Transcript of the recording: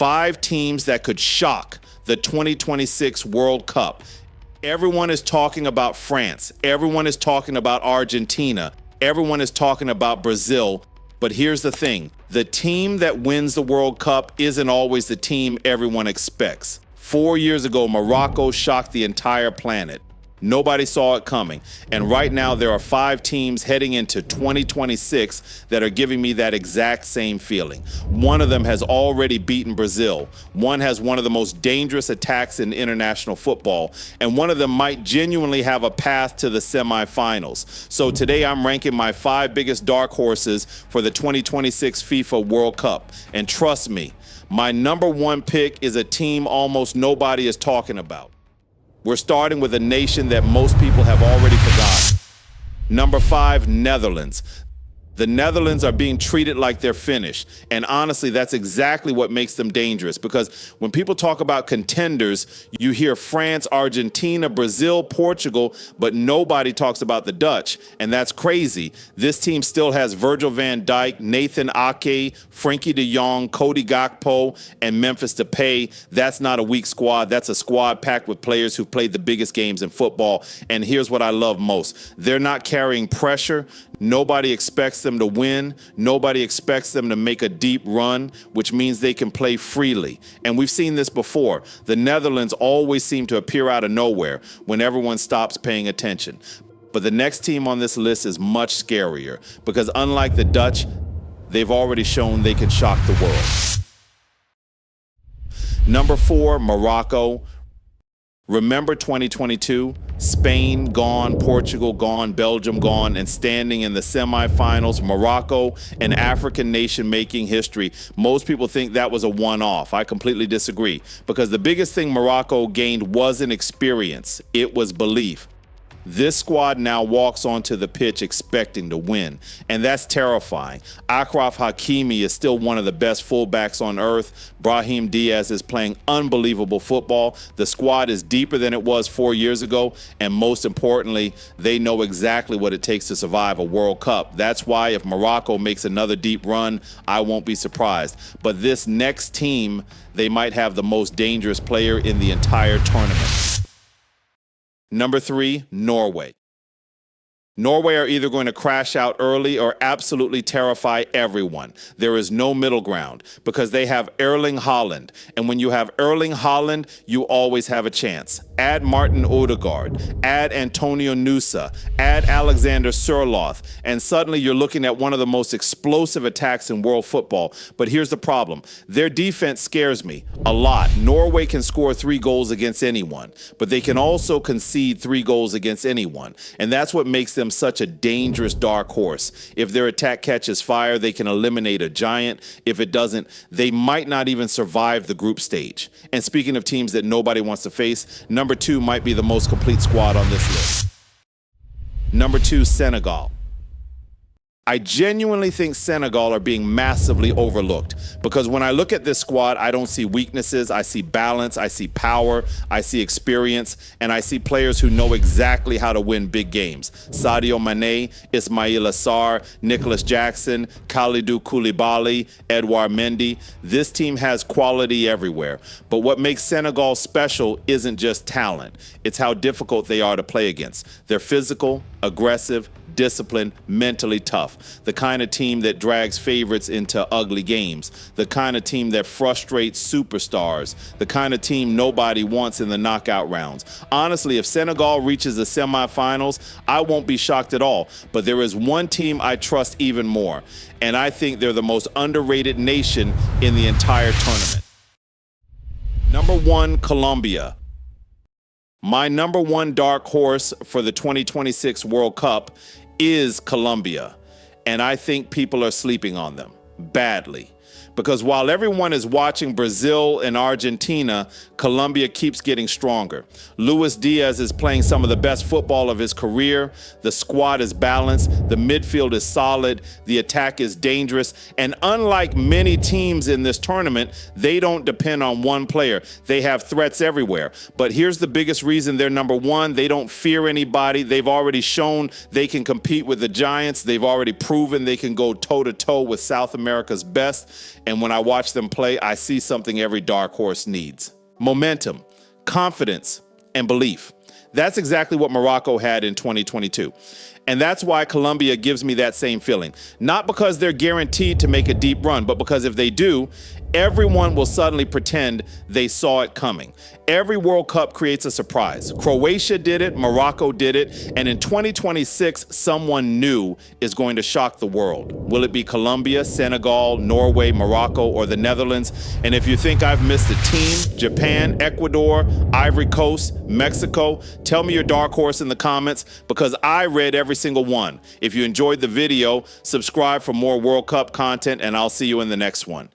5 teams that could shock the 2026 World Cup. Everyone is talking about France. Everyone is talking about Argentina. Everyone is talking about Brazil. But here's the thing. The team that wins the World Cup isn't always the team everyone expects. 4 years ago, Morocco shocked the entire planet. Nobody saw it coming. And right now, there are 5 teams heading into 2026 that are giving me that exact same feeling. One of them has already beaten Brazil. One has one of the most dangerous attacks in international football. And one of them might genuinely have a path to the semifinals. So today, I'm ranking my 5 biggest dark horses for the 2026 FIFA World Cup. And trust me, my number 1 pick is a team almost nobody is talking about. We're starting with a nation that most people have already forgotten. Number 5, Netherlands. The Netherlands are being treated like they're finished. And honestly, that's exactly what makes them dangerous. Because when people talk about contenders, you hear France, Argentina, Brazil, Portugal, but nobody talks about the Dutch. And that's crazy. This team still has Virgil van Dijk, Nathan Ake, Frenkie de Jong, Cody Gakpo, and Memphis Depay. That's not a weak squad. That's a squad packed with players who played the biggest games in football. And here's what I love most. They're not carrying pressure. Nobody expects them to win. Nobody expects them to make a deep run, which means they can play freely. And we've seen this before. The Netherlands always seem to appear out of nowhere when everyone stops paying attention. But the next team on this list is much scarier because unlike the Dutch, they've already shown they can shock the world. Number 4, Morocco. Remember 2022? Spain gone, Portugal gone, Belgium gone, and standing in the semifinals, Morocco, an African nation making history. Most people think that was a one-off. I completely disagree because the biggest thing Morocco gained wasn't experience, it was belief. This squad now walks onto the pitch expecting to win, and that's terrifying. Achraf Hakimi is still one of the best fullbacks on earth. Brahim Diaz is playing unbelievable football. The squad is deeper than it was 4 years ago, and most importantly, they know exactly what it takes to survive a World Cup. That's why if Morocco makes another deep run, I won't be surprised. But this next team, they might have the most dangerous player in the entire tournament. Number 3, Norway. Norway are either going to crash out early or absolutely terrify everyone. There is no middle ground because they have Erling Haaland. And when you have Erling Haaland, you always have a chance. Add Martin Odegaard, add Antonio Nusa, add Alexander Sørloth, and suddenly you're looking at one of the most explosive attacks in world football. But here's the problem. Their defense scares me a lot. Norway can score 3 goals against anyone, but they can also concede 3 goals against anyone. And that's what makes them such a dangerous dark horse. If their attack catches fire, they can eliminate a giant. If it doesn't, they might not even survive the group stage. And speaking of teams that nobody wants to face, number 2 might be the most complete squad on this list. Number 2, Senegal. I genuinely think Senegal are being massively overlooked because when I look at this squad, I don't see weaknesses. I see balance, I see power, I see experience, and I see players who know exactly how to win big games. Sadio Mane, Ismail Assar, Nicholas Jackson, Kalidou Koulibaly, Edouard Mendy. This team has quality everywhere. But what makes Senegal special isn't just talent. It's how difficult they are to play against. They're physical, aggressive, disciplined, mentally tough. The kind of team that drags favorites into ugly games. The kind of team that frustrates superstars. The kind of team nobody wants in the knockout rounds. Honestly, if Senegal reaches the semifinals, I won't be shocked at all. But there is one team I trust even more, and I think they're the most underrated nation in the entire tournament. Number 1, Colombia. My number 1 dark horse for the 2026 World Cup is Colombia, and I think people are sleeping on them badly. Because while everyone is watching Brazil and Argentina, Colombia keeps getting stronger. Luis Diaz is playing some of the best football of his career. The squad is balanced. The midfield is solid. The attack is dangerous. And unlike many teams in this tournament, they don't depend on one player. They have threats everywhere. But here's the biggest reason they're number 1. They don't fear anybody. They've already shown they can compete with the giants. They've already proven they can go toe-to-toe with South America's best. And when I watch them play, I see something every dark horse needs: momentum, confidence, and belief. That's exactly what Morocco had in 2022. And that's why Colombia gives me that same feeling. Not because they're guaranteed to make a deep run, but because if they do, everyone will suddenly pretend they saw it coming. Every World Cup creates a surprise. Croatia did it, Morocco did it, and in 2026, someone new is going to shock the world. Will it be Colombia, Senegal, Norway, Morocco, or the Netherlands? And if you think I've missed a team, Japan, Ecuador, Ivory Coast, Mexico, tell me your dark horse in the comments, because I read every single one. If you enjoyed the video, subscribe for more World Cup content, and I'll see you in the next one.